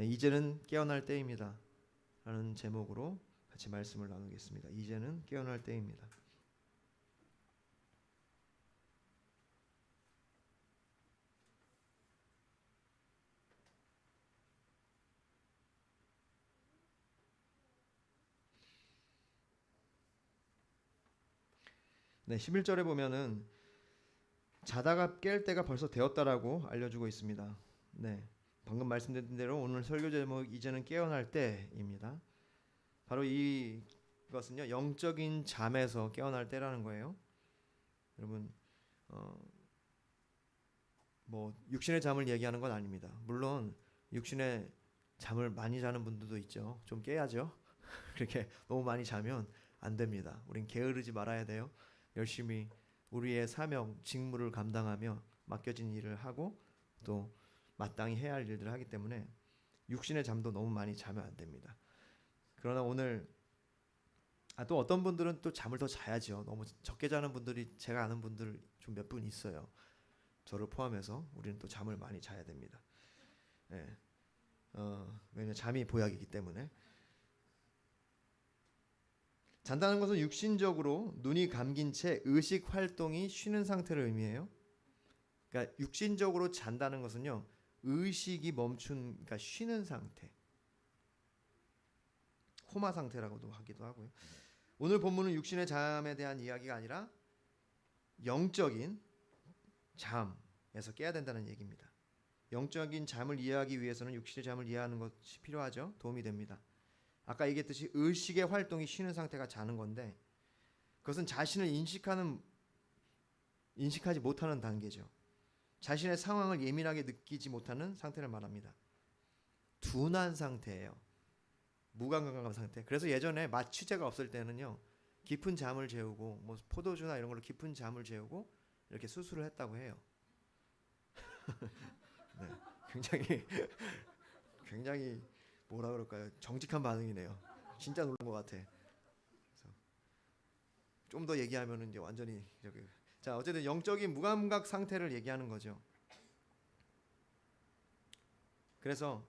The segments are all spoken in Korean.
네, 이제는 깨어날 때입니다 라는 제목으로 같이 말씀을 나누겠습니다. 이제는 깨어날 때입니다. 네, 11절에 보면은 자다가 깰 때가 벌써 되었다라고 알려주고 있습니다. 네, 방금 말씀드린 대로 오늘 설교 제목 이제는 깨어날 때입니다. 바로 이것은요 영적인 잠에서 깨어날 때라는 거예요. 여러분 뭐 육신의 잠을 얘기하는 건 아닙니다. 물론 육신의 잠을 많이 자는 분들도 있죠. 좀 깨야죠. 그렇게 너무 많이 자면 안 됩니다. 우린 게으르지 말아야 돼요. 열심히 우리의 사명, 직무를 감당하며 맡겨진 일을 하고 또 마땅히 해야 할 일들을 하기 때문에 육신의 잠도 너무 많이 자면 안 됩니다. 그러나 오늘 또 어떤 분들은 또 잠을 더 자야죠. 너무 적게 자는 분들이 제가 아는 분들 좀 몇 분 있어요. 저를 포함해서 우리는 또 잠을 많이 자야 됩니다. 예. 왜냐면 잠이 보약이기 때문에. 잔다는 것은 육신적으로 눈이 감긴 채 의식 활동이 쉬는 상태를 의미해요. 그러니까 육신적으로 잔다는 것은요, 의식이 멈춘, 그러니까 쉬는 상태, 코마 상태라고도 하기도 하고요. 오늘 본문은 육신의 잠에 대한 이야기가 아니라 영적인 잠에서 깨야 된다는 얘기입니다. 영적인 잠을 이해하기 위해서는 육신의 잠을 이해하는 것이 필요하죠. 도움이 됩니다. 아까 얘기했듯이 의식의 활동이 쉬는 상태가 자는 건데 그것은 자신을 인식하지 못하는 단계죠. 자신의 상황을 예민하게 느끼지 못하는 상태를 말합니다. 둔한 상태예요. 무감각한 상태. 그래서 예전에 마취제가 없을 때는요, 깊은 잠을 재우고 뭐 포도주나 이런 걸로 깊은 잠을 재우고 이렇게 수술을 했다고 해요. 네, 굉장히 뭐라 그럴까요? 정직한 반응이네요. 진짜 놀란 것 같아. 좀 더 얘기하면은 이제 완전히 자, 어쨌든 영적인 무감각 상태를 얘기하는 거죠. 그래서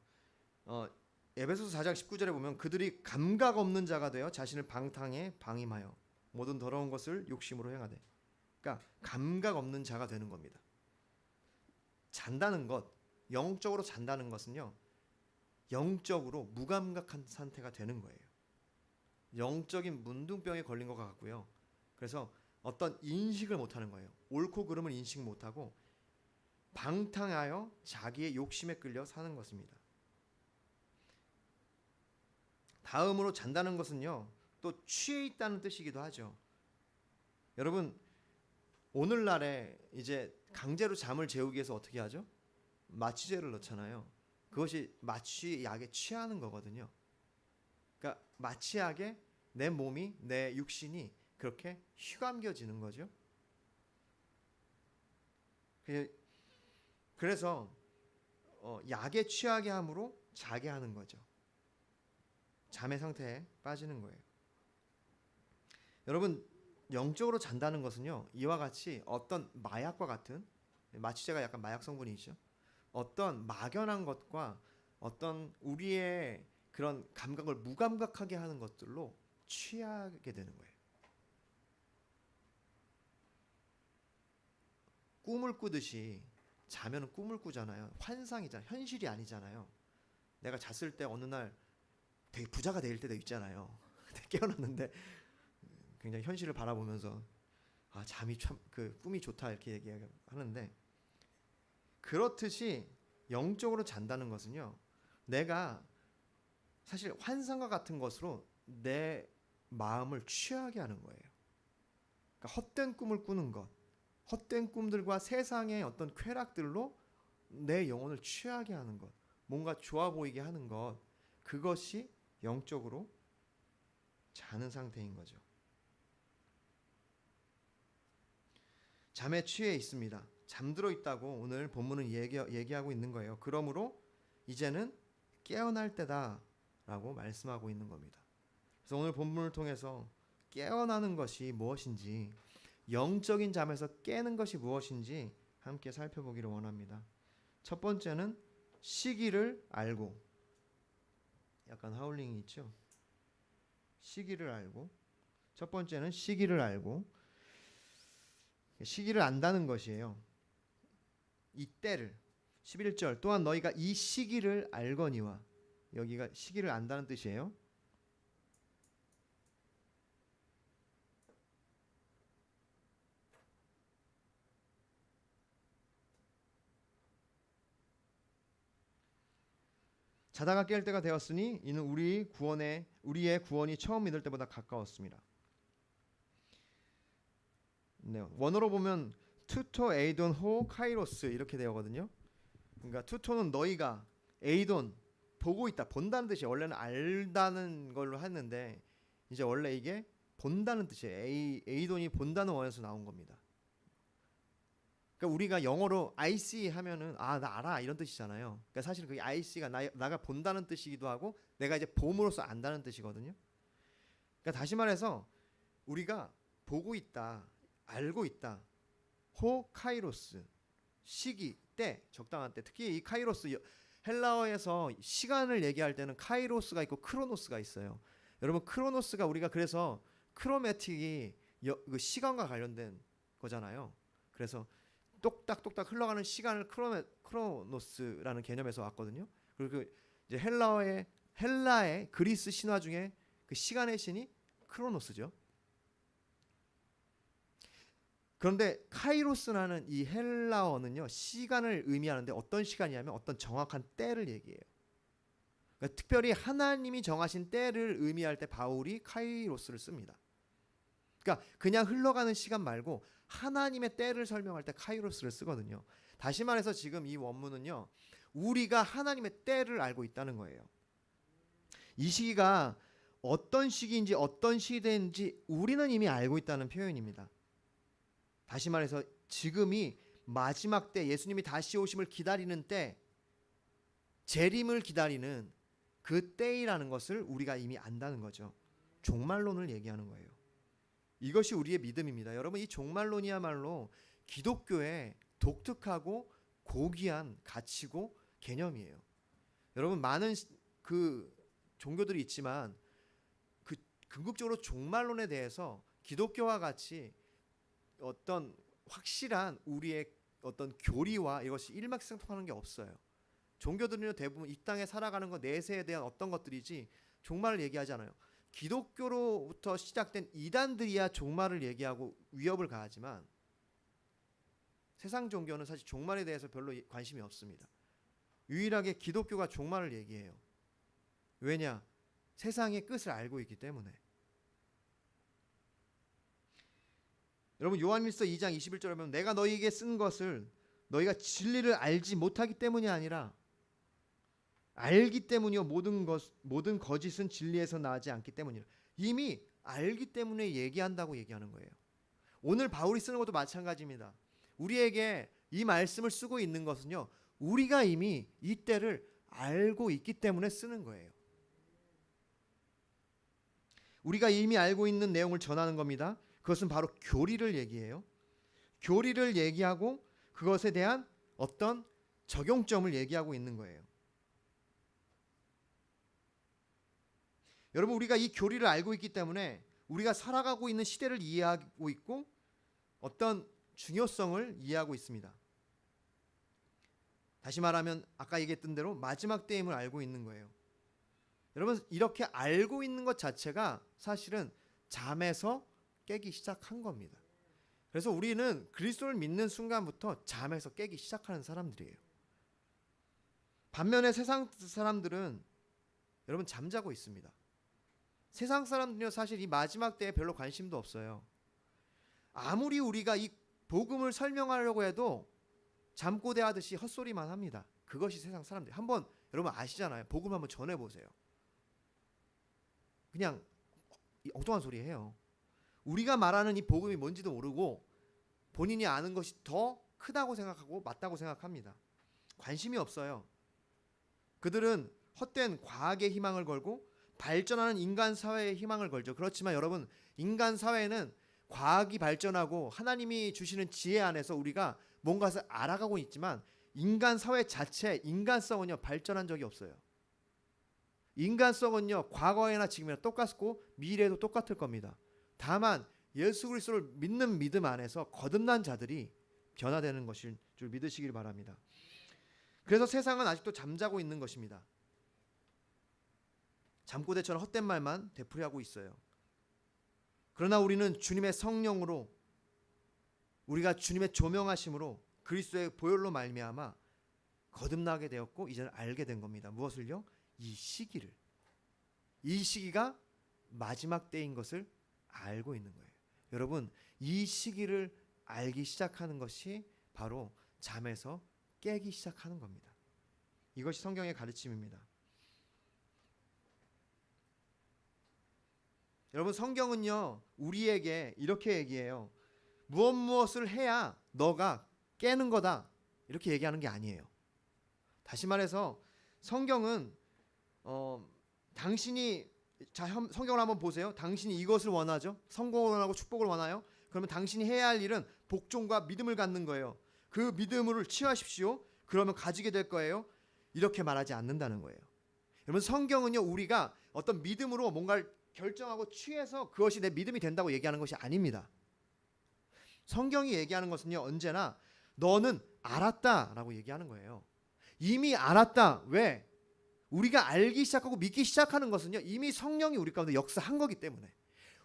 에베소서 4장 19절에 보면 그들이 감각 없는 자가 되어 자신을 방탕에 방임하여 모든 더러운 것을 욕심으로 행하되. 그러니까 감각 없는 자가 되는 겁니다. 잔다는 것, 영적으로 잔다는 것은요, 영적으로 무감각한 상태가 되는 거예요. 영적인 문둥병에 걸린 것 같고요. 그래서 어떤 인식을 못하는 거예요. 옳고 그름을 인식 못하고 방탕하여 자기의 욕심에 끌려 사는 것입니다. 다음으로 잔다는 것은요, 또 취해 있다는 뜻이기도 하죠. 여러분, 오늘날에 이제 강제로 잠을 재우기 위해서 어떻게 하죠? 마취제를 넣잖아요. 그것이 마취약에 취하는 거거든요. 그러니까 마취약에 내 몸이, 내 육신이 그렇게 휘감겨지는 거죠. 그래서 약에 취하게 함으로 자게 하는 거죠. 잠의 상태에 빠지는 거예요. 여러분, 영적으로 잔다는 것은요, 이와 같이 어떤 마약과 같은, 마취제가 약간 마약 성분이죠. 어떤 막연한 것과 어떤 우리의 그런 감각을 무감각하게 하는 것들로 취하게 되는 거예요. 꿈을 꾸듯이 자면 꿈을 꾸잖아요. 환상이잖아요. 현실이 아니잖아요. 내가 잤을 때 어느 날 되게 부자가 될 때도 있잖아요. 깨어났는데 굉장히 현실을 바라보면서 잠이 참 그 꿈이 좋다 이렇게 얘기하는데, 그렇듯이 영적으로 잔다는 것은요, 내가 사실 환상과 같은 것으로 내 마음을 취하게 하는 거예요. 그러니까 헛된 꿈을 꾸는 것, 헛된 꿈들과 세상의 어떤 쾌락들로 내 영혼을 취하게 하는 것, 뭔가 좋아 보이게 하는 것, 그것이 영적으로 자는 상태인 거죠. 잠에 취해 있습니다. 잠들어 있다고 오늘 본문은 얘기하고 있는 거예요. 그러므로 이제는 깨어날 때다라고 말씀하고 있는 겁니다. 그래서 오늘 본문을 통해서 깨어나는 것이 무엇인지, 영적인 잠에서 깨는 것이 무엇인지 함께 살펴보기를 원합니다. 첫 번째는 시기를 알고 약간 하울링이 있죠. 시기를 알고, 첫 번째는 시기를 알고, 시기를 안다는 것이에요. 이 때를. 11절 또한 너희가 이 시기를 알거니와, 여기가 시기를 안다는 뜻이에요. 자다가 깰 때가 되었으니 이는 우리의 구원이 처음 믿을 때보다 가까웠습니다. 네, 원어로 보면 투토 에이돈 호 카이로스 이렇게 되거든요. 그러니까 투토는 너희가, 에이돈 보고 있다, 본다는 뜻이에요. 원래는 알다는 걸로 했는데 이제 원래 이게 본다는 뜻이에요. 에이돈이 본다는 원에서 나온 겁니다. 그러니까 우리가 영어로 I see 하면은 나 알아 이런 뜻이잖아요. 그러니까 사실 그 I see가 나가 본다는 뜻이기도 하고 내가 이제 봄으로써 안다는 뜻이거든요. 그러니까 다시 말해서 우리가 보고 있다, 알고 있다. 호 카이로스, 시기, 때, 적당한 때. 특히 이 카이로스, 헬라어에서 시간을 얘기할 때는 카이로스가 있고 크로노스가 있어요. 여러분 크로노스가 우리가 그래서 크로매틱이 그 시간과 관련된 거잖아요. 그래서 똑딱똑딱 흘러가는 시간을 크로노스라는 개념에서 왔거든요. 그리고 이제 헬라의 그리스 신화 중에 그 시간의 신이 크로노스죠. 그런데 카이로스라는 이 헬라어는요, 시간을 의미하는데 어떤 시간이냐면 어떤 정확한 때를 얘기해요. 그러니까 특별히 하나님이 정하신 때를 의미할 때 바울이 카이로스를 씁니다. 그러니까 그냥 흘러가는 시간 말고 하나님의 때를 설명할 때 카이로스를 쓰거든요. 다시 말해서 지금 이 원문은요, 우리가 하나님의 때를 알고 있다는 거예요. 이 시기가 어떤 시기인지 어떤 시대인지 우리는 이미 알고 있다는 표현입니다. 다시 말해서 지금이 마지막 때, 예수님이 다시 오심을 기다리는 때, 재림을 기다리는 그 때이라는 것을 우리가 이미 안다는 거죠. 종말론을 얘기하는 거예요. 이것이 우리의 믿음입니다. 여러분, 이 종말론이야말로 기독교의 독특하고 고귀한 가치고 개념이에요. 여러분, 많은 그 종교들이 있지만 그 궁극적으로 종말론에 대해서 기독교와 같이 어떤 확실한 우리의 어떤 교리와 이것이 일맥상통하는 게 없어요. 종교들은 대부분 이 땅에 살아가는 것, 내세에 대한 어떤 것들이지 종말을 얘기하지 않아요. 기독교로부터 시작된 이단들이야 종말을 얘기하고 위협을 가하지만 세상 종교는 사실 종말에 대해서 별로 관심이 없습니다. 유일하게 기독교가 종말을 얘기해요. 왜냐? 세상의 끝을 알고 있기 때문에. 여러분, 요한일서 2장 21절에 보면 내가 너희에게 쓴 것을 너희가 진리를 알지 못하기 때문이 아니라 알기 때문이요, 모든 거짓은 진리에서 나지 않기 때문이라. 이미 알기 때문에 얘기한다고 얘기하는 거예요. 오늘 바울이 쓰는 것도 마찬가지입니다. 우리에게 이 말씀을 쓰고 있는 것은요, 우리가 이미 이 때를 알고 있기 때문에 쓰는 거예요. 우리가 이미 알고 있는 내용을 전하는 겁니다. 그것은 바로 교리를 얘기해요. 교리를 얘기하고 그것에 대한 어떤 적용점을 얘기하고 있는 거예요. 여러분, 우리가 이 교리를 알고 있기 때문에 우리가 살아가고 있는 시대를 이해하고 있고 어떤 중요성을 이해하고 있습니다. 다시 말하면 아까 얘기했던 대로 마지막 때임을 알고 있는 거예요. 여러분, 이렇게 알고 있는 것 자체가 사실은 잠에서 깨기 시작한 겁니다. 그래서 우리는 그리스도를 믿는 순간부터 잠에서 깨기 시작하는 사람들이에요. 반면에 세상 사람들은 여러분 잠자고 있습니다. 세상 사람들은요, 사실 이 마지막 때에 별로 관심도 없어요. 아무리 우리가 이 복음을 설명하려고 해도 잠꼬대 하듯이 헛소리만 합니다. 그것이 세상 사람들. 한번 여러분 아시잖아요. 복음 한번 전해보세요. 그냥 엉뚱한 소리 해요. 우리가 말하는 이 복음이 뭔지도 모르고 본인이 아는 것이 더 크다고 생각하고 맞다고 생각합니다. 관심이 없어요. 그들은 헛된 과학의 희망을 걸고 발전하는 인간 사회의 희망을 걸죠. 그렇지만 여러분, 인간 사회는 과학이 발전하고 하나님이 주시는 지혜 안에서 우리가 뭔가를 알아가고 있지만 인간 사회 자체, 인간성은요 발전한 적이 없어요. 인간성은요, 과거에나 지금이나 똑같고 미래에도 똑같을 겁니다. 다만 예수 그리스도를 믿는 믿음 안에서 거듭난 자들이 변화되는 것일 줄 믿으시길 바랍니다. 그래서 세상은 아직도 잠자고 있는 것입니다. 잠꼬대처럼 헛된 말만 되풀이하고 있어요. 그러나 우리는 주님의 성령으로, 우리가 주님의 조명하심으로 그리스도의 보혈로 말미암아 거듭나게 되었고 이제는 알게 된 겁니다. 무엇을요? 이 시기를. 이 시기가 마지막 때인 것을 알고 있는 거예요. 여러분, 이 시기를 알기 시작하는 것이 바로 잠에서 깨기 시작하는 겁니다. 이것이 성경의 가르침입니다. 여러분, 성경은요, 우리에게 이렇게 얘기해요. 무엇을 해야 너가 깨는 거다, 이렇게 얘기하는 게 아니에요. 다시 말해서 성경은 당신이, 자, 성경을 한번 보세요. 당신이 이것을 원하죠? 성공을 원하고 축복을 원하요? 그러면 당신이 해야 할 일은 복종과 믿음을 갖는 거예요. 그 믿음을 취하십시오. 그러면 가지게 될 거예요. 이렇게 말하지 않는다는 거예요. 여러분, 성경은요, 우리가 어떤 믿음으로 뭔가를 결정하고 취해서 그것이 내 믿음이 된다고 얘기하는 것이 아닙니다. 성경이 얘기하는 것은요, 언제나 너는 알았다라고 얘기하는 거예요. 이미 알았다. 왜? 우리가 알기 시작하고 믿기 시작하는 것은요, 이미 성령이 우리 가운데 역사한 거기 때문에,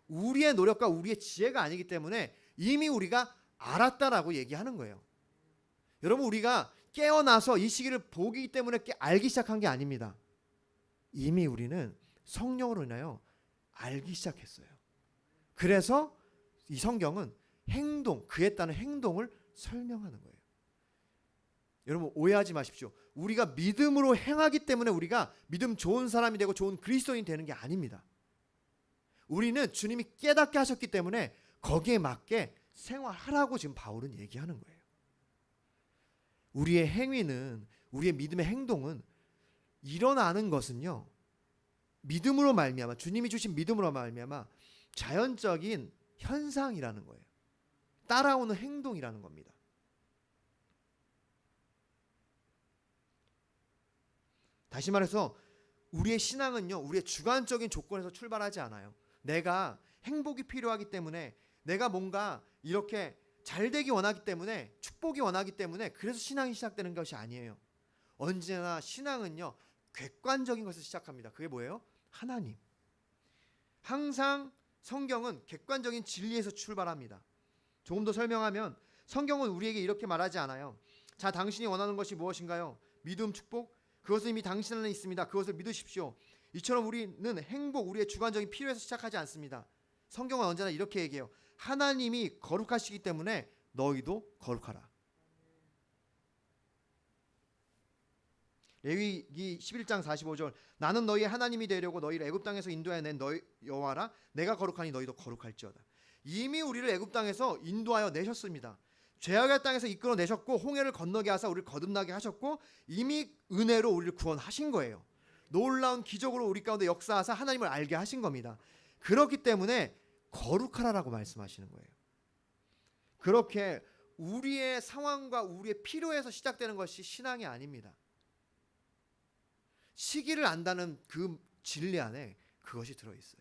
우리의 노력과 우리의 지혜가 아니기 때문에 이미 우리가 알았다라고 얘기하는 거예요. 여러분, 우리가 깨어나서 이 시기를 보기 때문에 알기 시작한 게 아닙니다. 이미 우리는 성령으로 인하여 알기 시작했어요. 그래서 이 성경은 행동, 그에 따른 행동을 설명하는 거예요. 여러분, 오해하지 마십시오. 우리가 믿음으로 행하기 때문에 우리가 믿음 좋은 사람이 되고 좋은 그리스도인이 되는 게 아닙니다. 우리는 주님이 깨닫게 하셨기 때문에 거기에 맞게 생활하라고 지금 바울은 얘기하는 거예요. 우리의 행위는, 우리의 믿음의 행동은 일어나는 것은요, 믿음으로 말미암아, 주님이 주신 믿음으로 말미암아 자연적인 현상이라는 거예요. 따라오는 행동이라는 겁니다. 다시 말해서 우리의 신앙은요, 우리의 주관적인 조건에서 출발하지 않아요. 내가 행복이 필요하기 때문에, 내가 뭔가 이렇게 잘 되기 원하기 때문에, 축복이 원하기 때문에 그래서 신앙이 시작되는 것이 아니에요. 언제나 신앙은요, 객관적인 것에서 시작합니다. 그게 뭐예요? 하나님. 항상 성경은 객관적인 진리에서 출발합니다. 조금 더 설명하면 성경은 우리에게 이렇게 말하지 않아요. 자, 당신이 원하는 것이 무엇인가요? 믿음, 축복? 그것은 이미 당신 안에 있습니다. 그것을 믿으십시오. 이처럼 우리는 행복, 우리의 주관적인 필요에서 시작하지 않습니다. 성경은 언제나 이렇게 얘기해요. 하나님이 거룩하시기 때문에 너희도 거룩하라. 레위기 11장 45절, 나는 너희의 하나님이 되려고 너희를 애굽 땅에서 인도하여 낸 너희 여호와라. 내가 거룩하니 너희도 거룩할지어다. 이미 우리를 애굽 땅에서 인도하여 내셨습니다. 죄악의 땅에서 이끌어 내셨고 홍해를 건너게 하사 우리를 거듭나게 하셨고 이미 은혜로 우리를 구원하신 거예요. 놀라운 기적으로 우리 가운데 역사하사 하나님을 알게 하신 겁니다. 그렇기 때문에 거룩하라라고 말씀하시는 거예요. 그렇게 우리의 상황과 우리의 필요에서 시작되는 것이 신앙이 아닙니다. 시기를 안다는 그 진리 안에 그것이 들어있어요.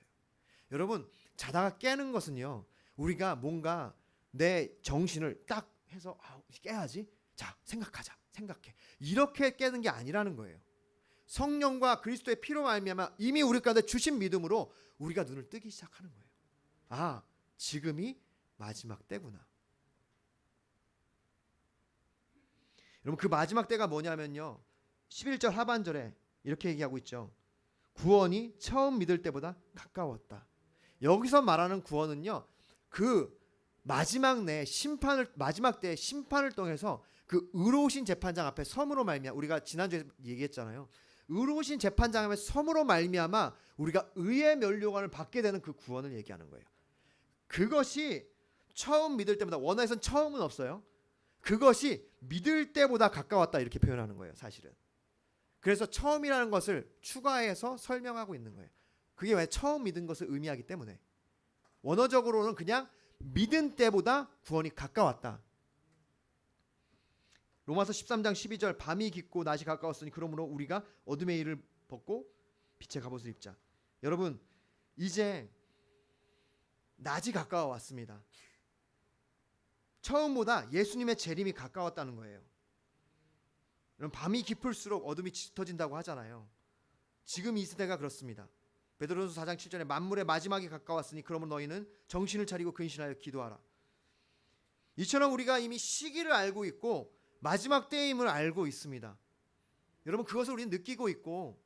여러분, 자다가 깨는 것은요, 우리가 뭔가 내 정신을 딱 해서 깨야지, 자 생각하자, 생각해, 이렇게 깨는 게 아니라는 거예요. 성령과 그리스도의 피로 말미암아 이미 우리 가운데 주신 믿음으로 우리가 눈을 뜨기 시작하는 거예요. 아, 지금이 마지막 때구나. 여러분, 그 마지막 때가 뭐냐면요, 11절 하반절에 이렇게 얘기하고 있죠. 구원이 처음 믿을 때보다 가까웠다. 여기서 말하는 구원은요, 그 마지막 때 심판을 통해서 그 의로우신 재판장 앞에 섬으로 말미암아, 우리가 지난주에 얘기했잖아요. 의로우신 재판장 앞에 섬으로 말미암아 우리가 의의 면류관을 받게 되는 그 구원을 얘기하는 거예요. 그것이 처음 믿을 때보다, 원어에서는 처음은 없어요. 그것이 믿을 때보다 가까웠다, 이렇게 표현하는 거예요, 사실은. 그래서 처음이라는 것을 추가해서 설명하고 있는 거예요. 그게 왜 처음 믿은 것을 의미하기 때문에. 원어적으로는 그냥 믿은 때보다 구원이 가까웠다. 로마서 13장 12절, 밤이 깊고 낮이 가까웠으니 그러므로 우리가 어둠의 일을 벗고 빛의 갑옷을 입자. 여러분, 이제 낮이 가까워 왔습니다. 처음보다 예수님의 재림이 가까웠다는 거예요. 밤이 깊을수록 어둠이 짙어진다고 하잖아요. 지금 이 시대가 그렇습니다. 베드로전서 4장 7절에 만물의 마지막이 가까웠으니 그러므로 너희는 정신을 차리고 근신하여 기도하라. 이처럼 우리가 이미 시기를 알고 있고 마지막 때임을 알고 있습니다. 여러분, 그것을 우리는 느끼고 있고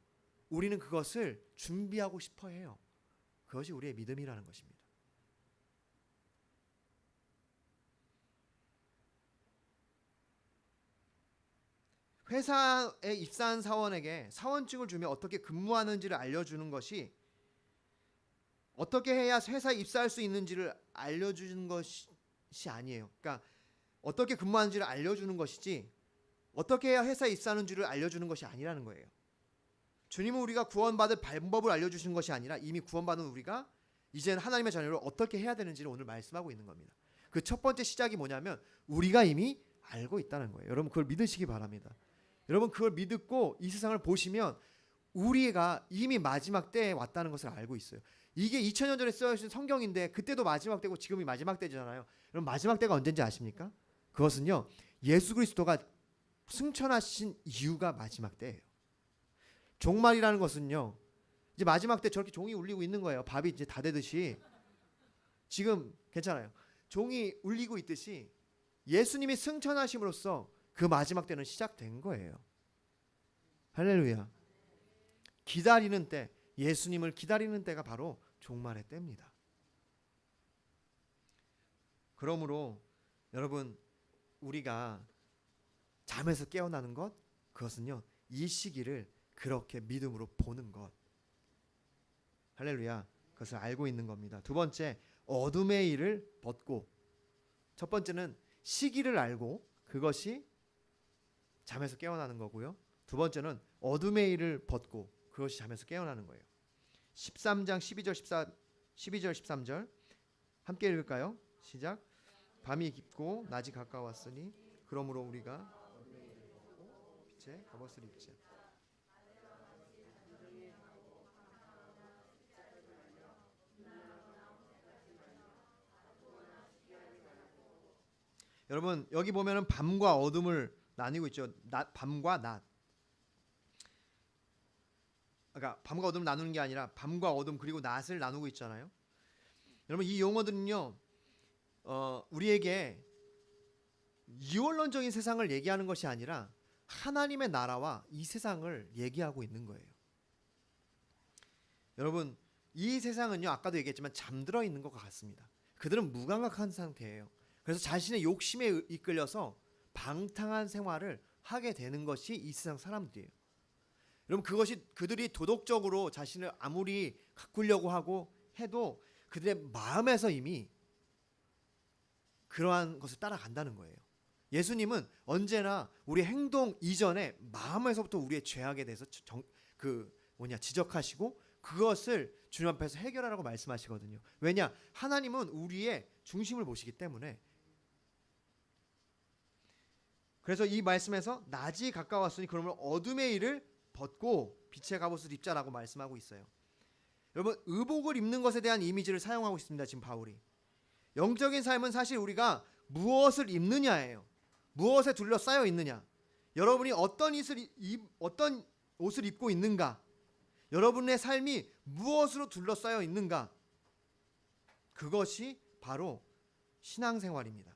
우리는 그것을 준비하고 싶어 해요. 그것이 우리의 믿음이라는 것입니다. 회사에 입사한 사원에게 사원증을 주며 어떻게 근무하는지를 알려주는 것이, 어떻게 해야 회사에 입사할 수 있는지를 알려주는 것이 아니에요. 그러니까 어떻게 근무하는지를 알려주는 것이지 어떻게 해야 회사에 입사하는지를 알려주는 것이 아니라는 거예요. 주님은 우리가 구원받을 방법을 알려주시는 것이 아니라 이미 구원받은 우리가 이제는 하나님의 자녀로 어떻게 해야 되는지를 오늘 말씀하고 있는 겁니다. 그 첫 번째 시작이 뭐냐면 우리가 이미 알고 있다는 거예요. 여러분, 그걸 믿으시기 바랍니다. 여러분, 그걸 믿고 이 세상을 보시면 우리가 이미 마지막 때에 왔다는 것을 알고 있어요. 이게 2000년 전에 쓰여진 성경인데 그때도 마지막 때고 지금이 마지막 때잖아요. 여러분, 마지막 때가 언제인지 아십니까? 그것은요, 예수 그리스도가 승천하신 이유가 마지막 때예요. 종말이라는 것은요, 이제 마지막 때 저렇게 종이 울리고 있는 거예요. 밥이 이제 다 되듯이. 지금 괜찮아요. 종이 울리고 있듯이 예수님이 승천하심으로써 그 마지막 때는 시작된 거예요. 할렐루야. 기다리는 때, 예수님을 기다리는 때가 바로 종말의 때입니다. 그러므로 여러분, 우리가 잠에서 깨어나는 것, 그것은요, 이 시기를 그렇게 믿음으로 보는 것. 할렐루야. 그것을 알고 있는 겁니다. 두 번째, 어둠의 일을 벗고. 첫 번째는 시기를 알고 그것이 잠에서 깨어나는 거고요. 두 번째는 어둠의 일을 벗고 그것이 잠에서 깨어나는 거예요. 13장 12절 13절 함께 읽을까요? 시작. 밤이 깊고 낮이 가까웠으니 그러므로 우리가 빛의 갑옷을 입자. 여러분, 여기 보면은 밤과 어둠을 나뉘고 있죠. 밤과 낮. 그러니까 밤과 어둠을 나누는 게 아니라 밤과 어둠 그리고 낮을 나누고 있잖아요. 여러분, 이 용어들은요, 우리에게 이원론적인 세상을 얘기하는 것이 아니라 하나님의 나라와 이 세상을 얘기하고 있는 거예요. 여러분, 이 세상은요, 아까도 얘기했지만 잠들어 있는 것 같습니다. 그들은 무감각한 상태예요. 그래서 자신의 욕심에 이끌려서 방탕한 생활을 하게 되는 것이 이 세상 사람들이에요. 여러분, 그것이 그들이 도덕적으로 자신을 아무리 가꾸려고 하고 해도 그들의 마음에서 이미 그러한 것을 따라간다는 거예요. 예수님은 언제나 우리 행동 이전에 마음에서부터 우리의 죄악에 대해서 지적하시고 그것을 주님 앞에서 해결하라고 말씀하시거든요. 왜냐? 하나님은 우리의 중심을 보시기 때문에. 그래서 이 말씀에서 낮이 가까웠으니 그러면 어둠의 일을 벗고 빛의 갑옷을 입자라고 말씀하고 있어요. 여러분, 의복을 입는 것에 대한 이미지를 사용하고 있습니다. 지금 바울이. 영적인 삶은 사실 우리가 무엇을 입느냐예요. 무엇에 둘러싸여 있느냐. 여러분이 어떤 옷을 입고 있는가. 여러분의 삶이 무엇으로 둘러싸여 있는가. 그것이 바로 신앙생활입니다.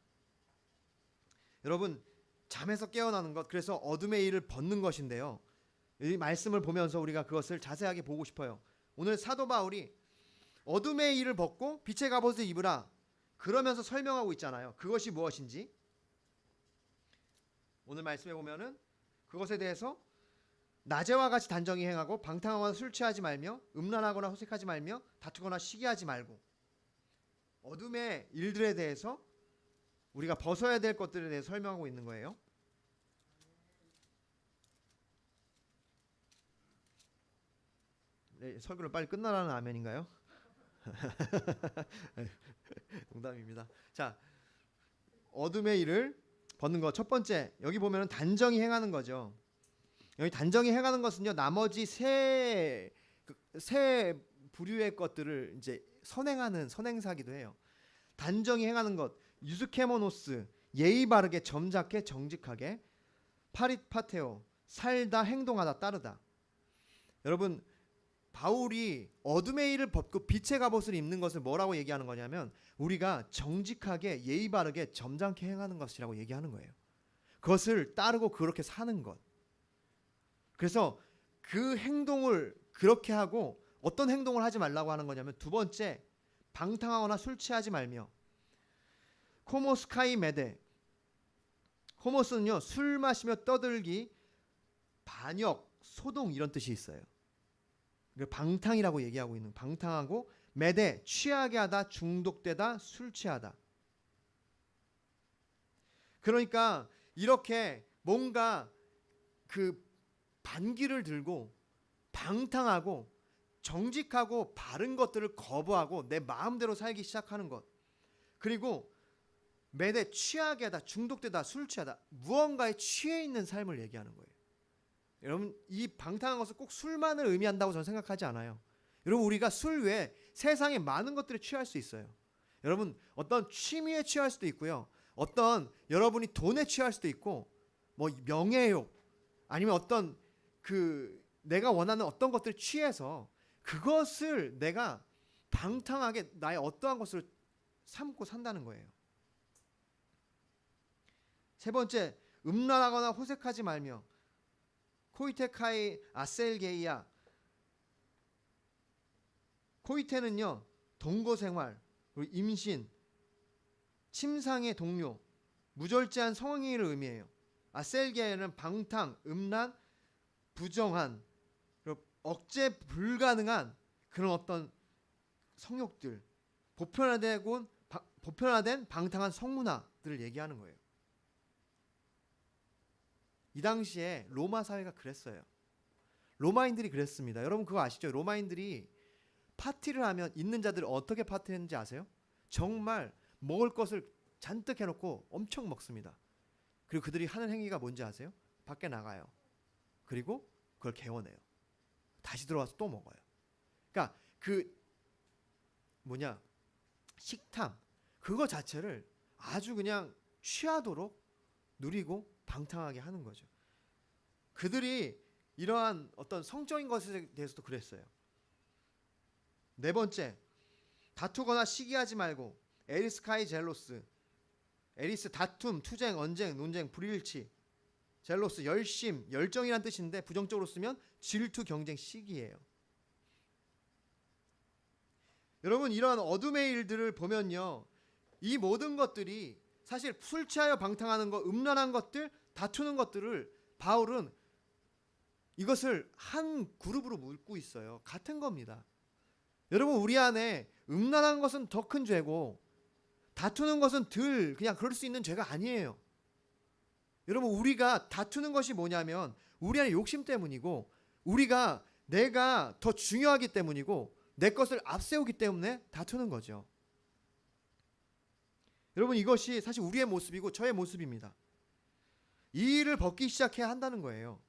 여러분, 잠에서 깨어나는 것, 그래서 어둠의 일을 벗는 것인데요. 이 말씀을 보면서 우리가 그것을 자세하게 보고 싶어요. 오늘 사도 바울이 어둠의 일을 벗고 빛의 갑옷을 입으라 그러면서 설명하고 있잖아요. 그것이 무엇인지. 오늘 말씀에 보면은 그것에 대해서 낮에와 같이 단정히 행하고 방탕하거나 술 취하지 말며 음란하거나 호색하지 말며 다투거나 시기하지 말고, 어둠의 일들에 대해서 우리가 벗어야 될 것들에 대해서 설명하고 있는 거예요. 네, 설교를 빨리 끝나라는 아멘인가요? 농담입니다. 자, 어둠의 일을 벗는 것. 첫 번째, 여기 보면은 단정히 행하는 거죠. 여기 단정히 행하는 것은요, 나머지 세 세 부류의 것들을 이제 선행하는 선행사기도 해요. 단정히 행하는 것, 유스케모노스, 예의 바르게, 점잖게, 정직하게, 파리파테오, 살다, 행동하다, 따르다. 여러분, 바울이 어둠의 일을 벗고 빛의 갑옷을 입는 것을 뭐라고 얘기하는 거냐면 우리가 정직하게, 예의 바르게, 점잖게 행하는 것이라고 얘기하는 거예요. 그것을 따르고 그렇게 사는 것. 그래서 그 행동을 그렇게 하고 어떤 행동을 하지 말라고 하는 거냐면 두 번째, 방탕하거나 술 취하지 말며. 코모스카이 메데. 코모스는요, 술 마시며 떠들기, 반역, 소동 이런 뜻이 있어요. 방탕이라고 얘기하고 있는, 방탕하고, 메데, 취하게 하다, 중독되다, 술 취하다. 그러니까 이렇게 뭔가 그 반기를 들고 방탕하고 정직하고 바른 것들을 거부하고 내 마음대로 살기 시작하는 것. 그리고 매대 취하게 하다, 중독되다, 술 취하다, 무언가에 취해 있는 삶을 얘기하는 거예요. 여러분, 이 방탕한 것은 꼭 술만을 의미한다고 저는 생각하지 않아요. 여러분, 우리가 술 외에 세상에 많은 것들에 취할 수 있어요. 여러분, 어떤 취미에 취할 수도 있고요. 어떤 여러분이 돈에 취할 수도 있고, 뭐 명예욕, 아니면 어떤 내가 원하는 어떤 것들에 취해서 그것을 내가 방탕하게 나의 어떠한 것을 삼고 산다는 거예요. 세 번째, 음란하거나 호색하지 말며. 코이테카이 아셀게이야. 코이테는요, 동거생활, 그리고 임신, 침상의 동료, 무절제한 성행위를 의미해요. 아셀게이는 방탕, 음란, 부정한, 그리고 억제 불가능한 그런 어떤 성욕들, 보편화된 방탕한 성문화들을 얘기하는 거예요. 이 당시에 로마 사회가 그랬어요. 로마인들이 그랬습니다. 여러분 그거 아시죠? 로마인들이 파티를 하면 있는 자들이 어떻게 파티했는지 아세요? 정말 먹을 것을 잔뜩 해놓고 엄청 먹습니다. 그리고 그들이 하는 행위가 뭔지 아세요? 밖에 나가요. 그리고 그걸 개워내요. 다시 들어와서 또 먹어요. 그러니까 식탐, 그거 자체를 아주 그냥 취하도록 누리고 방탕하게 하는 거죠. 그들이 이러한 어떤 성적인 것에 대해서도 그랬어요. 네 번째, 다투거나 시기하지 말고. 에리스카이 젤로스. 에리스, 다툼, 투쟁, 언쟁, 논쟁, 불일치. 젤로스, 열심, 열정이란 뜻인데 부정적으로 쓰면 질투, 경쟁, 시기예요. 여러분, 이러한 어둠의 일들을 보면요, 이 모든 것들이 사실 술 취하여 방탕하는 것, 음란한 것들, 다투는 것들을 바울은 이것을 한 그룹으로 묶고 있어요. 같은 겁니다. 여러분, 우리 안에 음란한 것은 더 큰 죄고 다투는 것은 그냥 그럴 수 있는 죄가 아니에요. 여러분, 우리가 다투는 것이 뭐냐면 우리 안에 욕심 때문이고, 내가 더 중요하기 때문이고, 내 것을 앞세우기 때문에 다투는 거죠. 여러분, 이것이 사실 우리의 모습이고 저의 모습입니다. 이 일을 벗기 시작해야 한다는 거예요.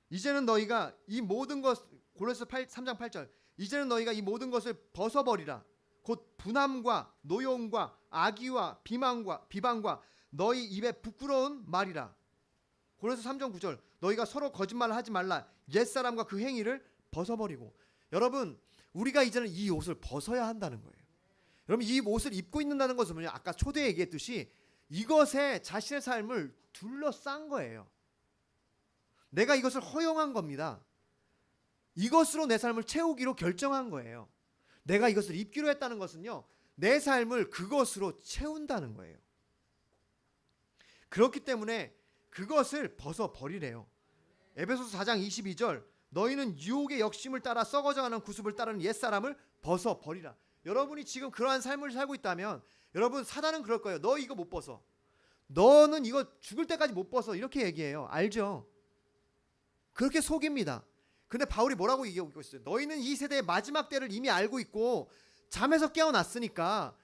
이제는 너희가 이 모든 것, 골로새 3장 8절, 이제는 너희가 이 모든 것을 벗어버리라. 곧 분함과 노여움과 악의와 비방과 너희 입에 부끄러운 말이라. 골로새 3장 9절, 너희가 서로 거짓말을 하지 말라. 옛사람과 그 행위를 벗어버리고. 여러분, 우리가 이제는 이 옷을 벗어야 한다는 거예요. 여러분, 이 옷을 입고 있는다는 것은 뭐냐? 아까 초대에 얘기했듯이 이것에 자신의 삶을 둘러싼 거예요. 내가 이것을 허용한 겁니다. 이것으로 내 삶을 채우기로 결정한 거예요. 내가 이것을 입기로 했다는 것은요, 내 삶을 그것으로 채운다는 거예요. 그렇기 때문에 그것을 벗어버리래요. 에베소서 4장 22절, 너희는 유혹의 역심을 따라 썩어져가는 구습을 따르는 옛사람을 벗어버리라. 여러분이 지금 그러한 삶을 살고 있다면, 여러분, 사단은 그럴 거예요. 너 이거 못 벗어. 너는 이거 죽을 때까지 못 벗어. 이렇게 얘기해요. 알죠? 그렇게 속입니다. 근데 바울이 뭐라고 얘기하고 있어요? 너희는 이 세대의 마지막 때를 이미 알고 있고 잠에서 깨어났으니까,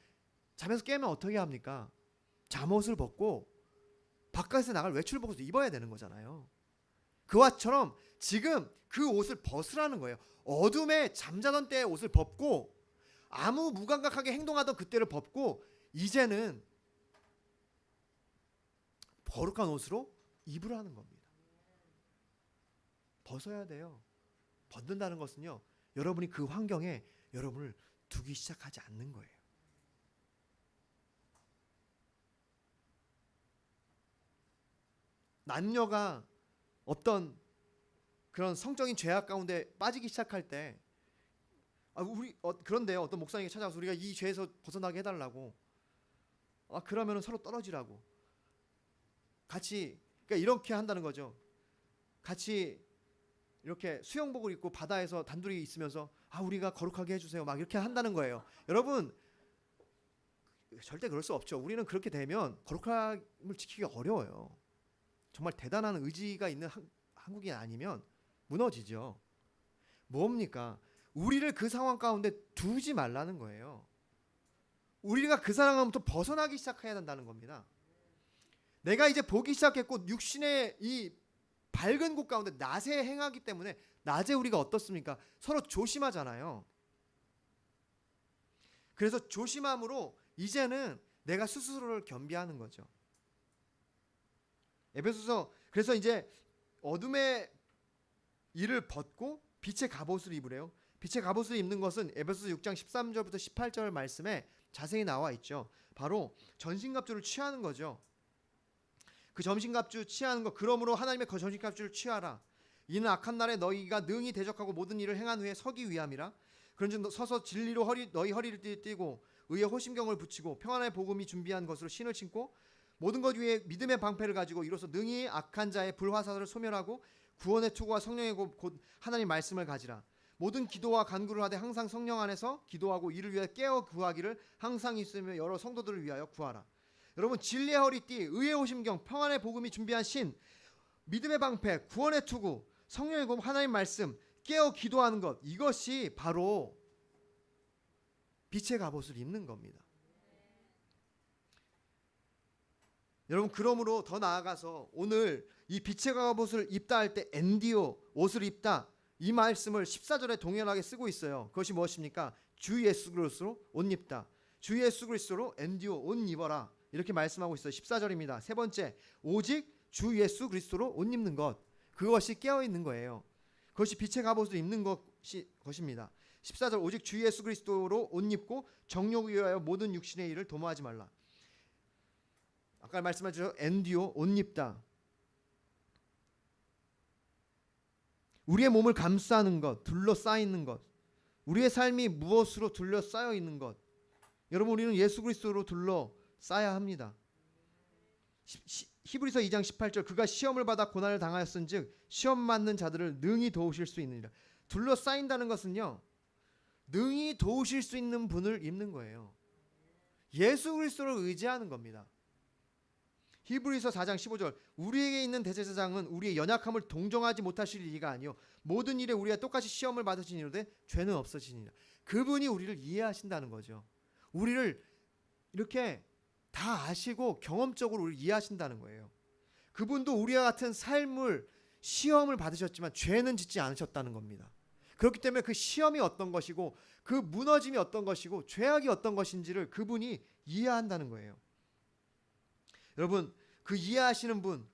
잠에서 깨면 어떻게 합니까? 잠옷을 벗고 바깥에서 나갈 외출복을 입어야 되는 거잖아요. 그와처럼 지금 그 옷을 벗으라는 거예요. 어둠에 잠자던 때의 옷을 벗고 아무 무감각하게 행동하던 그때를 벗고 이제는 거룩한 옷으로 입으라는 겁니다. 벗어야 돼요. 벗는다는 것은요, 여러분이 그 환경에 여러분을 두기 시작하지 않는 거예요. 남녀가 어떤 그런 성적인 죄악 가운데 빠지기 시작할 때 그런데 어떤 목사님이 찾아와서 우리가 이 죄에서 벗어나게 해달라고, 그러면 서로 떨어지라고 같이, 그러니까 이렇게 한다는 거죠. 같이 이렇게 수영복을 입고 바다에서 단둘이 있으면서 우리가 거룩하게 해주세요 막 이렇게 한다는 거예요. 여러분, 절대 그럴 수 없죠. 우리는 그렇게 되면 거룩함을 지키기 어려워요. 정말 대단한 의지가 있는 한국인 아니면 무너지죠. 뭡니까? 우리를 그 상황 가운데 두지 말라는 거예요. 우리가 그 상황부터 벗어나기 시작해야 된다는 겁니다. 내가 이제 보기 시작했고 육신의 이 밝은 곳 가운데 낮에 행하기 때문에 낮에 우리가 어떻습니까? 서로 조심하잖아요. 그래서 조심함으로 이제는 내가 스스로를 겸비하는 거죠. 에베소서, 그래서 이제 어둠의 일을 벗고 빛의 갑옷을 입으래요. 빛의 갑옷을 입는 것은 에베소서 6장 13절부터 18절 말씀에 자세히 나와 있죠. 바로 전신갑주를 취하는 거죠. 그 전신갑주 취하는 것, 그러므로 하나님의 그 전신갑주를 취하라. 이는 악한 날에 너희가 능히 대적하고 모든 일을 행한 후에 서기 위함이라. 그런즉 서서 진리로 너희 허리를 띠고 의의 호심경을 붙이고 평안의 복음이 준비한 것으로 신을 신고 모든 것 위에 믿음의 방패를 가지고 이로써 능히 악한 자의 불화살을 소멸하고 구원의 투구와 성령의 곧 하나님 말씀을 가지라. 모든 기도와 간구를 하되 항상 성령 안에서 기도하고 이를 위해 깨어 구하기를 항상 있으며 여러 성도들을 위하여 구하라. 여러분, 진리의 허리띠, 의의 호심경, 평안의 복음이 준비한 신, 믿음의 방패, 구원의 투구, 성령의 곧 하나님 말씀, 깨어 기도하는 것, 이것이 바로 빛의 갑옷을 입는 겁니다. 여러분, 그러므로 더 나아가서 오늘 이 빛의 갑옷을 입다 할 때 엔디오, 옷을 입다, 이 말씀을 14절에 동일하게 쓰고 있어요. 그것이 무엇입니까? 주 예수 그리스도로 옷 입다. 주 예수 그리스도로 엔디오, 옷 입어라. 이렇게 말씀하고 있어요. 14절입니다. 세 번째, 오직 주 예수 그리스도로 옷 입는 것, 그것이 깨어있는 거예요. 그것이 빛의 갑옷을 입는 것입니다. 14절, 오직 주 예수 그리스도로 옷 입고 정욕을 위하여 모든 육신의 일을 도모하지 말라. 아까 말씀하셨죠. 엔디오, 옷 입다. 우리의 몸을 감싸는 것, 둘러싸이는 것, 우리의 삶이 무엇으로 둘러싸여 있는 것. 여러분, 우리는 예수 그리스도로 둘러싸야 합니다. 히브리서 2장 18절, 그가 시험을 받아 고난을 당하였은즉 시험 맞는 자들을 능히 도우실 수 있느니라. 둘러싸인다는 것은요, 능히 도우실 수 있는 분을 입는 거예요. 예수 그리스도를 의지하는 겁니다. 히브리서 4장 15절, 우리에게 있는 대제사장은 우리의 연약함을 동정하지 못하실 리가 아니요 모든 일에 우리가 똑같이 시험을 받으시니로되 죄는 없으시니라. 그분이 우리를 이해하신다는 거죠. 우리를 이렇게 다 아시고 경험적으로 우리를 이해하신다는 거예요. 그분도 우리와 같은 삶을, 시험을 받으셨지만 죄는 짓지 않으셨다는 겁니다. 그렇기 때문에 그 시험이 어떤 것이고 그 무너짐이 어떤 것이고 죄악이 어떤 것인지를 그분이 이해한다는 거예요. 여러분, 그 이해하시는 분,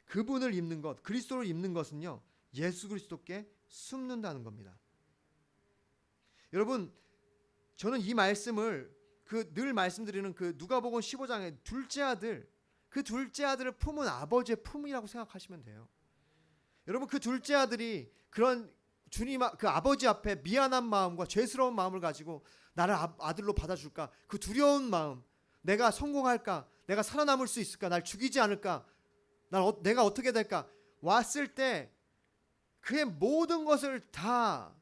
그분을 입는 것, 그리스도를 입는 것은요, 예수 그리스도께 숨는다는 겁니다. 여러분, 저는 이 말씀을 늘 말씀드리는 그 누가복음 15장의 둘째 아들, 그 둘째 아들을 품은 아버지의 품이라고 생각하시면 돼요. 여러분, 그 둘째 아들이 그런 주님, 그 아버지 앞에 미안한 마음과 죄스러운 마음을 가지고 나를 아들로 받아줄까, 그 두려운 마음, 내가 성공할까, 내가 살아남을 수 있을까, 날 죽이지 않을까, 내가 어떻게 될까, 왔을 때 그의 모든 것을 다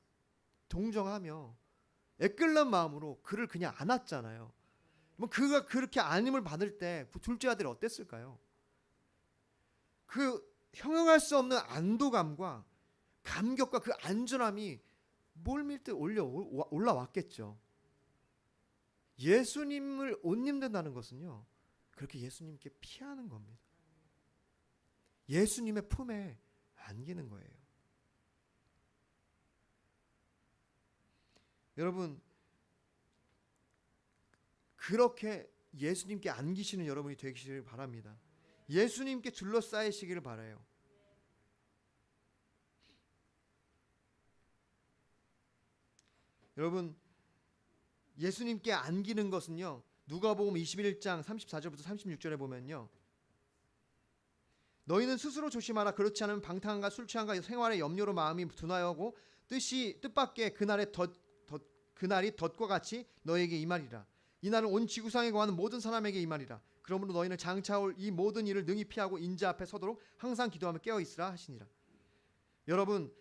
동정하며 애끓는 마음으로 그를 그냥 안았잖아요. 그가 그렇게 안임을 받을 때 그 둘째 아들이 어땠을까요? 그 형용할 수 없는 안도감과 감격과 그 안전함이 몰밀듯 올라왔겠죠. 예수님을 옷 입는다는 것은요, 그렇게 예수님께 피하는 겁니다. 예수님의 품에 안기는 거예요. 여러분, 그렇게 예수님께 안기시는 여러분이 되시길 바랍니다. 예수님께 둘러싸이시기를 바라요. 여러분, 예수님께 안기는 것은요, 누가복음 21장 34절부터 36절에 보면요, 너희는 스스로 조심하라. 그렇지 않으면 방탕함과 술 취함과 생활의 염려로 마음이 둔하여고 뜻밖의 그날이 덫과 같이 너에게 임하리라. 이날은 온 지구상에 거하는 모든 사람에게 임하리라. 그러므로 너희는 장차올 이 모든 일을 능히 피하고 인자 앞에 서도록 항상 기도하며 깨어 있으라 하시니라. 여러분,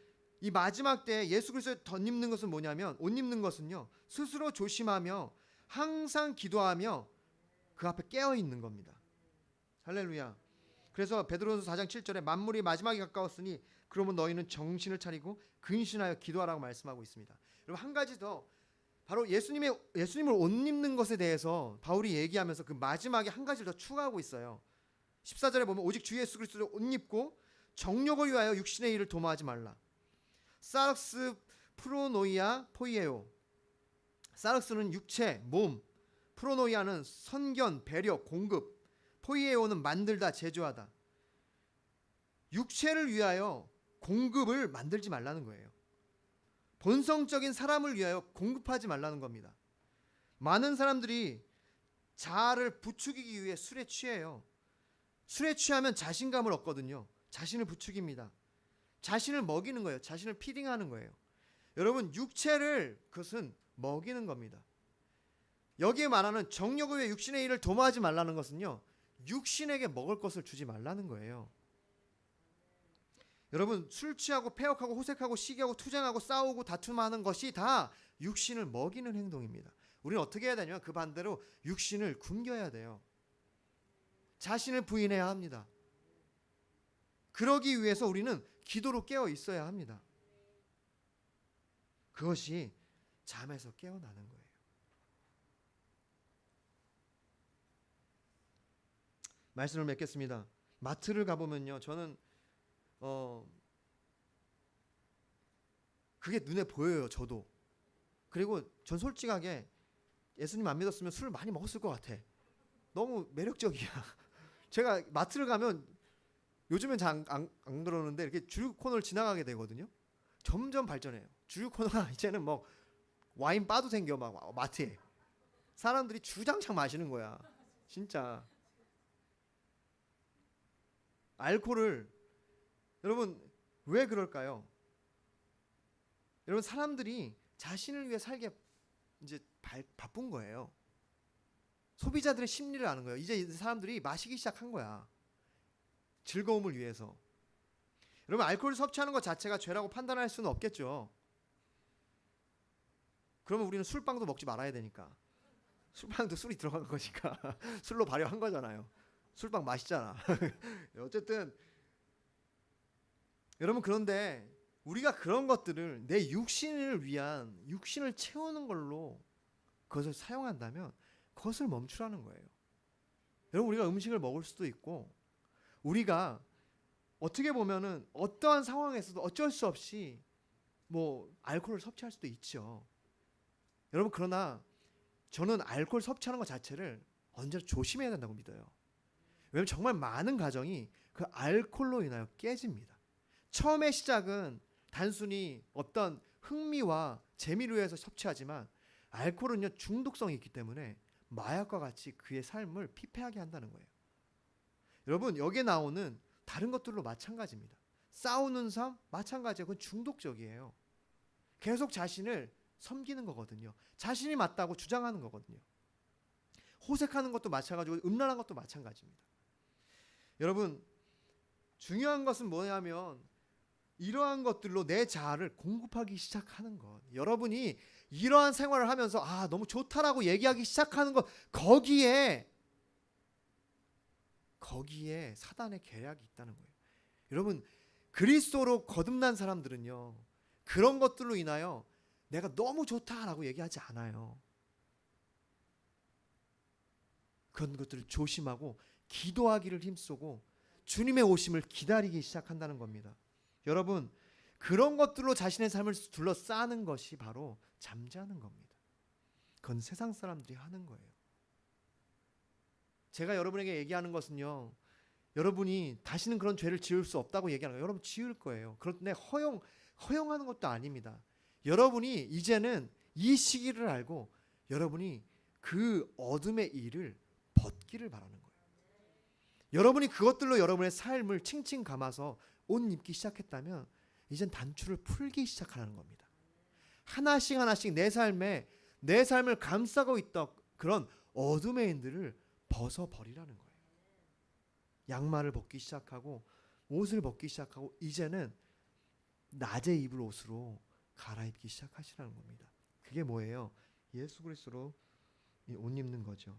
이 마지막 때에 예수 그리스도의 덧 입는 것은 뭐냐면, 옷 입는 것은요, 스스로 조심하며 항상 기도하며 그 앞에 깨어 있는 겁니다. 할렐루야. 그래서 베드로전서 4장 7절에 만물이 마지막이 가까웠으니 그러면 너희는 정신을 차리고 근신하여 기도하라고 말씀하고 있습니다. 여러분, 한 가지 더, 바로 예수님을 옷 입는 것에 대해서 바울이 얘기하면서 그 마지막에 한 가지를 더 추가하고 있어요. 14절에 보면 오직 주 예수 그리스도를 옷 입고 정욕을 위하여 육신의 일을 도모하지 말라. 사륵스 프로노이아 포이에오. 사륵스는 육체, 몸, 프로노이아는 선견, 배려, 공급, 포이에오는 만들다, 제조하다. 육체를 위하여 공급을 만들지 말라는 거예요. 본성적인 사람을 위하여 공급하지 말라는 겁니다. 많은 사람들이 자아를 부추기기 위해 술에 취해요. 술에 취하면 자신감을 얻거든요. 자신을 부추깁니다. 자신을 먹이는 거예요. 자신을 피딩하는 거예요. 여러분, 육체를 그것은 먹이는 겁니다. 여기에 말하는 정욕을 위해 육신의 일을 도모하지 말라는 것은요, 육신에게 먹을 것을 주지 말라는 거예요. 여러분, 술 취하고 폐역하고 호색하고 시기하고 투쟁하고 싸우고 다툼하는 것이 다 육신을 먹이는 행동입니다. 우리는 어떻게 해야 되냐면 그 반대로 육신을 굶겨야 돼요. 자신을 부인해야 합니다. 그러기 위해서 우리는 기도로 깨어 있어야 합니다. 그것이 잠에서 깨어나는 거예요. 말씀을 맺겠습니다. 마트를 가보면요, 저는 그게 눈에 보여요. 저도. 그리고 전 솔직하게 예수님 안 믿었으면 술 많이 먹었을 것 같아. 너무 매력적이야. 제가 마트를 가면 요즘엔 잘 안 그러는데 이렇게 주류 코너를 지나가게 되거든요. 점점 발전해요. 주류 코너가 이제는 뭐 와인 바도 생겨, 막 마트에. 사람들이 주장창 마시는 거야. 진짜. 알코올을, 여러분, 왜 그럴까요? 여러분, 사람들이 자신을 위해 살게 이제 바쁜 거예요. 소비자들의 심리를 아는 거예요. 이제 사람들이 마시기 시작한 거야. 즐거움을 위해서. 여러분, 알코올을 섭취하는 것 자체가 죄라고 판단할 수는 없겠죠. 그러면 우리는 술빵도 먹지 말아야 되니까. 술빵도 술이 들어간 거니까 술로 발효한 거잖아요. 술빵 맛있잖아. 어쨌든 여러분, 그런데 우리가 그런 것들을 내 육신을 위한, 육신을 채우는 걸로 그것을 사용한다면 그것을 멈추라는 거예요. 여러분, 우리가 음식을 먹을 수도 있고, 우리가 어떻게 보면은 어떠한 상황에서도 어쩔 수 없이 뭐 알코올을 섭취할 수도 있죠. 여러분, 그러나 저는 알코올 섭취하는 것 자체를 언제나 조심해야 된다고 믿어요. 왜냐하면 정말 많은 가정이 그 알코올로 인하여 깨집니다. 처음의 시작은 단순히 어떤 흥미와 재미를 위해서 섭취하지만, 알코올은요, 중독성이 있기 때문에 마약과 같이 그의 삶을 피폐하게 한다는 거예요. 여러분, 여기에 나오는 다른 것들로 마찬가지입니다. 싸우는 삶 마찬가지예요. 그건 중독적이에요. 계속 자신을 섬기는 거거든요. 자신이 맞다고 주장하는 거거든요. 호색하는 것도 마찬가지고 음란한 것도 마찬가지입니다. 여러분, 중요한 것은 뭐냐면 이러한 것들로 내 자아를 공급하기 시작하는 것. 여러분이 이러한 생활을 하면서 너무 좋다라고 얘기하기 시작하는 것, 거기에 사단의 계략이 있다는 거예요. 여러분, 그리스도로 거듭난 사람들은요, 그런 것들로 인하여 내가 너무 좋다라고 얘기하지 않아요. 그런 것들을 조심하고 기도하기를 힘쓰고 주님의 오심을 기다리기 시작한다는 겁니다. 여러분, 그런 것들로 자신의 삶을 둘러싸는 것이 바로 잠자는 겁니다. 그건 세상 사람들이 하는 거예요. 제가 여러분에게 얘기하는 것은요, 여러분이 다시는 그런 죄를 지을 수 없다고 얘기하는 거예요. 여러분 지을 거예요. 그런데 허용하는 것도 아닙니다. 여러분이 이제는 이 시기를 알고 여러분이 그 어둠의 일을 벗기를 바라는 거예요. 여러분이 그것들로 여러분의 삶을 칭칭 감아서 옷 입기 시작했다면 이젠 단추를 풀기 시작하는 겁니다. 하나씩 하나씩 내 삶을 감싸고 있던 그런 어둠의 인들을 벗어버리라는 거예요. 양말을 벗기 시작하고 옷을 벗기 시작하고 이제는 낮에 입을 옷으로 갈아입기 시작하시라는 겁니다. 그게 뭐예요? 예수 그리스도로 옷 입는 거죠.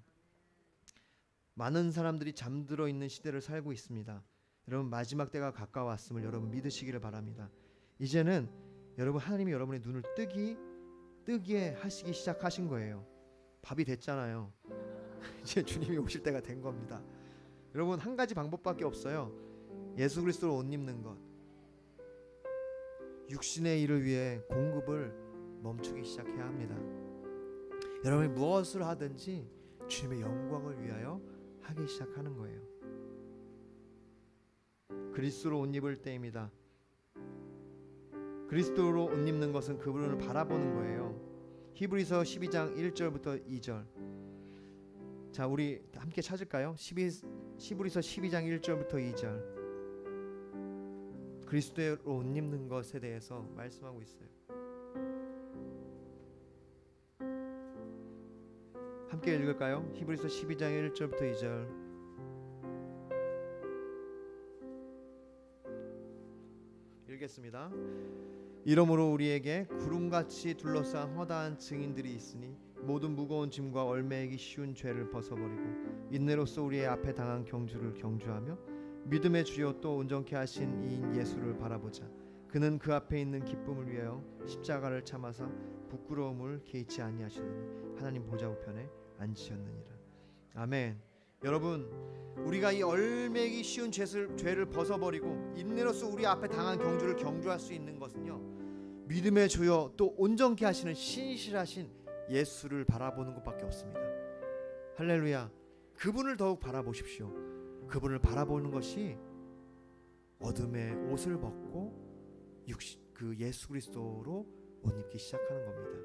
많은 사람들이 잠들어 있는 시대를 살고 있습니다. 여러분 마지막 때가 가까웠음을 여러분 믿으시기를 바랍니다. 이제는 여러분 하나님이 여러분의 눈을 뜨게 하시기 시작하신 거예요. 밥이 됐잖아요. 이제 주님이 오실 때가 된 겁니다. 여러분 한 가지 방법밖에 없어요. 예수 그리스도로 옷 입는 것. 육신의 일을 위해 공급을 멈추기 시작해야 합니다. 여러분이 무엇을 하든지 주님의 영광을 위하여 하기 시작하는 거예요. 그리스도로 옷 입을 때입니다. 그리스도로 옷 입는 것은 그분을 바라보는 거예요. 히브리서 12장 1절부터 2절. 자, 우리 함께 찾을까요? 히브리서 12장 1절부터 2절. 그리스도로 옷 입는 것에 대해서 말씀하고 있어요. 함께 읽을까요? 히브리서 12장 1절부터 2절. 읽겠습니다. 이러므로 우리에게 구름같이 둘러싼 허다한 증인들이 있으니 모든 무거운 짐과 얼매이기 쉬운 죄를 벗어버리고 인내로써 우리의 앞에 당한 경주를 경주하며 믿음의 주여 또 온전케 하신 이인 예수를 바라보자. 그는 그 앞에 있는 기쁨을 위하여 십자가를 참아사 부끄러움을 개의치 아니하시더니 하나님 보좌 우편에 앉으셨느니라. 아멘. 여러분 우리가 이 얼매기 쉬운 죄를 벗어버리고 인내로써 우리 앞에 당한 경주를 경주할 수 있는 것은요, 믿음의 주여 또 온전케 하시는 신실하신 예수를 바라보는 것밖에 없습니다. 할렐루야. 그분을 더욱 바라보십시오. 그분을 바라보는 것이 어둠의 옷을 벗고 그 예수 그리스도로 옷 입기 시작하는 겁니다.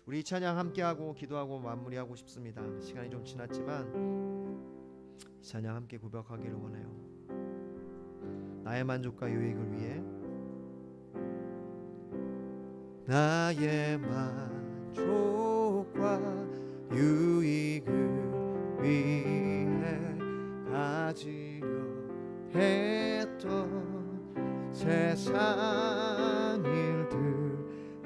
우리 찬양 함께하고 기도하고 마무리하고 싶습니다. 시간이 좀 지났지만 이 찬양 함께 고백하기를 원해요. 나의 만족과 유익을 위해, 나의 만족과 유익을 위해 가지려 했던 세상 일들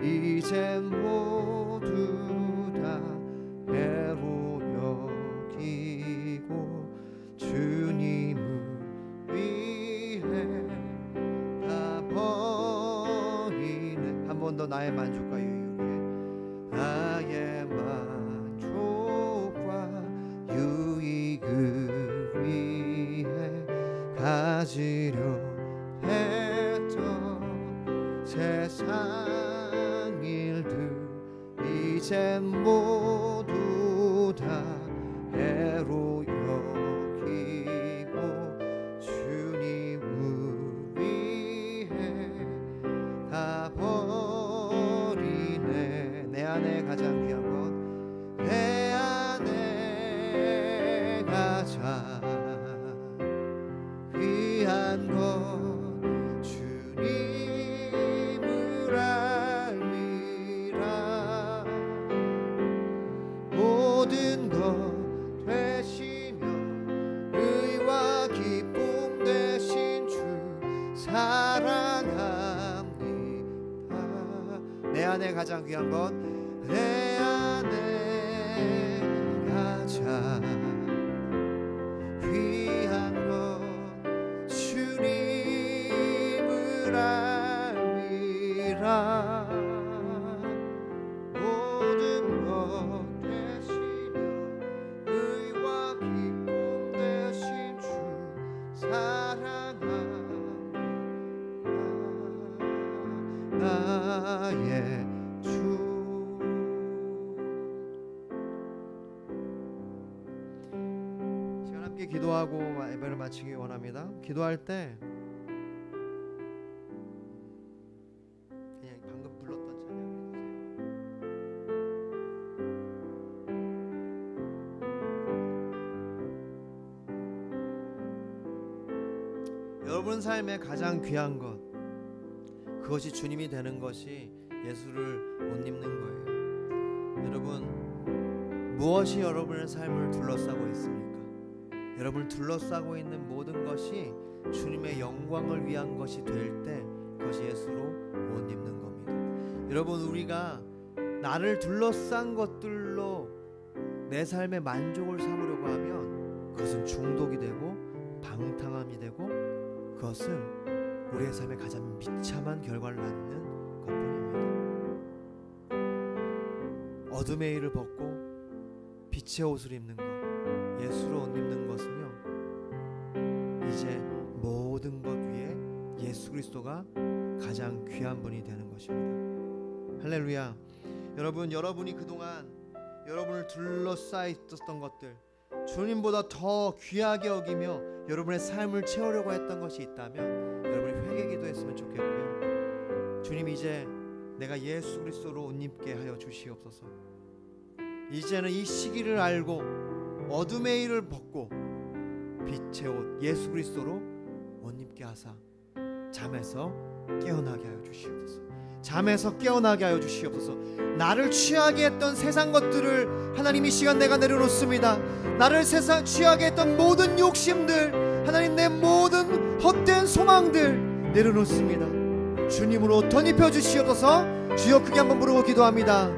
이제 모두 다 해로 여기고 주님을 위해 다 버리네. 한 번 더 나의 만족과 유익을 위해, 나의 만족과 유익을 위해 가지려 했던 세상 일들 이제 모두 다 해로 여기고 주님을 위해 다 버리네. 내 안에 가장 귀한 것, 내 안에 가장 귀한 것 주님을 알미라. 모든 것 되시며 의와 기쁨 되신 주 사랑합니다. 내 안에 가장 귀한 것, 내 안에 가장 귀한 것 주님을 알미라. 모든 것 되시며 의와 기쁨 되신 주 사랑합니다. 나의 주. 시간 함께 기도하고 예배를 마치기 원합니다. 기도할 때 그냥 방금 불렀던 찬양을 해주세요. 여러분 삶의 가장 귀한 것, 그것이 주님이 되는 것이 예수를 옷 입는 거예요. 여러분, 무엇이 여러분의 삶을 둘러싸고 있습니까? 여러분을 둘러싸고 있는 모든 것이 주님의 영광을 위한 것이 될 때 그것이 예수로 옷 입는 겁니다. 여러분, 우리가 나를 둘러싼 것들로 내 삶의 만족을 삼으려고 하면 그것은 중독이 되고 방탕함이 되고 그것은 우리의 삶에 가장 비참한 결과를 낳는 것뿐입니다. 어둠의 일을 벗고 빛의 옷을 입는 것, 예수로 옷 입는 것은요, 이제 모든 것 위에 예수 그리스도가 가장 귀한 분이 되는 것입니다. 할렐루야. 여러분, 여러분이 그동안 여러분을 둘러싸여 있었던 것들, 주님보다 더 귀하게 여기며 여러분의 삶을 채우려고 했던 것이 있다면 여러분이 회개 기도했으면 좋겠고요. 주님, 이제 내가 예수 그리스도로 옷 입게 하여 주시옵소서. 이제는 이 시기를 알고 어둠의 일을 벗고 빛의 옷 예수 그리스도로 옷 입게 하사 잠에서 깨어나게 하여 주시옵소서. 잠에서 깨어나게 하여 주시옵소서. 나를 취하게 했던 세상 것들을 하나님 이 시간 내가 내려놓습니다. 나를 세상 취하게 했던 모든 욕심들, 하나님 내 모든 헛된 소망들 내려놓습니다. 주님으로 옷 입혀 주시옵소서. 주여, 크게 한번 부르고 기도합니다.